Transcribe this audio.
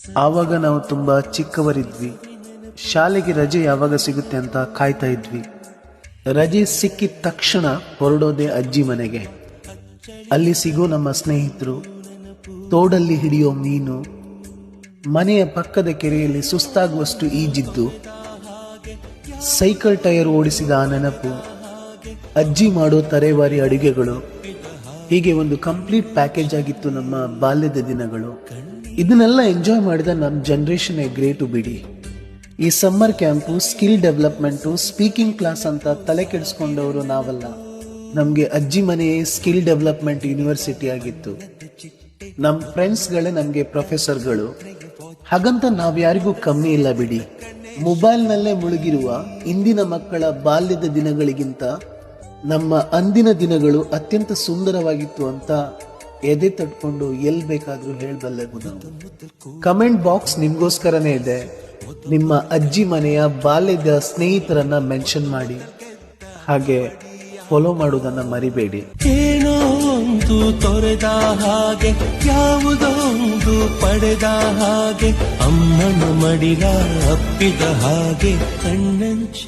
ಆವಾಗ ನಾವು ತುಂಬಾ ಚಿಕ್ಕವರಿದ್ವಿ. ಶಾಲೆಗೆ ರಜೆ ಯಾವಾಗ ಸಿಗುತ್ತೆ ಅಂತ ಕಾಯ್ತಾ ಇದ್ವಿ. ರಜೆ ಸಿಕ್ಕಿದ ತಕ್ಷಣ ಹೊರಡೋದೆ ಅಜ್ಜಿ ಮನೆಗೆ. ಅಲ್ಲಿ ಸಿಗೋ ನಮ್ಮ ಸ್ನೇಹಿತರು, ತೋಡಲ್ಲಿ ಹಿಡಿಯೋ ಮೀನು, ಮನೆಯ ಪಕ್ಕದ ಕೆರೆಯಲ್ಲಿ ಸುಸ್ತಾಗುವಷ್ಟು ಈಜಿದ್ದು, ಸೈಕಲ್ ಟೈರ್ ಓಡಿಸಿದ ಆ ನೆನಪು, ಅಜ್ಜಿ ಮಾಡೋ ತರೇವಾರಿ ಅಡುಗೆಗಳು, ಹೀಗೆ ಒಂದು ಕಂಪ್ಲೀಟ್ ಪ್ಯಾಕೇಜ್ ಆಗಿತ್ತು ನಮ್ಮ ಬಾಲ್ಯದ ದಿನಗಳು. ಇದನ್ನೆಲ್ಲ ಎಂಜಾಯ್ ಮಾಡಿದ ನಮ್ಮ ಜನರೇಷನ್ ಗ್ರೇಟು ಬಿಡಿ. ಈ summer camp, skill development, speaking class ಅಂತ ತಲೆ ಕೆಡಿಸ್ಕೊಂಡವರು ನಾವಲ್ಲ. ನಮಗೆ ಅಜ್ಜಿ ಮನೆಯೇ ಸ್ಕಿಲ್ ಡೆವಲಪ್ಮೆಂಟ್ ಯೂನಿವರ್ಸಿಟಿ ಆಗಿತ್ತು. ನಮ್ಮ ಫ್ರೆಂಡ್ಸ್ಗಳೇ ನಮಗೆ ಪ್ರೊಫೆಸರ್ಗಳು. ಹಾಗಂತ ನಾವ್ಯಾರಿಗೂ ಕಮ್ಮಿ ಇಲ್ಲ ಬಿಡಿ. ಮೊಬೈಲ್ನಲ್ಲೇ ಮುಳುಗಿರುವ ಇಂದಿನ ಮಕ್ಕಳ ಬಾಲ್ಯದ ದಿನಗಳಿಗಿಂತ ನಮ್ಮ ಅಂದಿನ ದಿನಗಳು ಅತ್ಯಂತ ಸುಂದರವಾಗಿತ್ತು ಅಂತ ಎದೆ ತಟ್ಕೊಂಡು ಎಲ್ಲಿ ಬೇಕಾದ್ರೂ ಹೇಳಬಲ್ಲೆವು ನಾವು. ಕಮೆಂಟ್ ಬಾಕ್ಸ್ ನಿಮ್ಗೋಸ್ಕರನೇ ಇದೆ. ನಿಮ್ಮ ಅಜ್ಜಿ ಮನೆಯ ಬಾಲ್ಯದ ಸ್ನೇಹಿತರನ್ನ ಮೆನ್ಷನ್ ಮಾಡಿ, ಹಾಗೆ ಫಾಲೋ ಮಾಡೋದನ್ನ ಮರಿಬೇಡಿ. ಏನೋ ಒಂದು ತೊರೆದ ಹಾಗೆ, ಯಾವುದೋ ಒಂದು ಪಡೆದ ಹಾಗೆ, ಅಮ್ಮನ ಮಡಿಲ ಅಪ್ಪಿದ ಹಾಗೆ ಕಣ್ಣಂಚ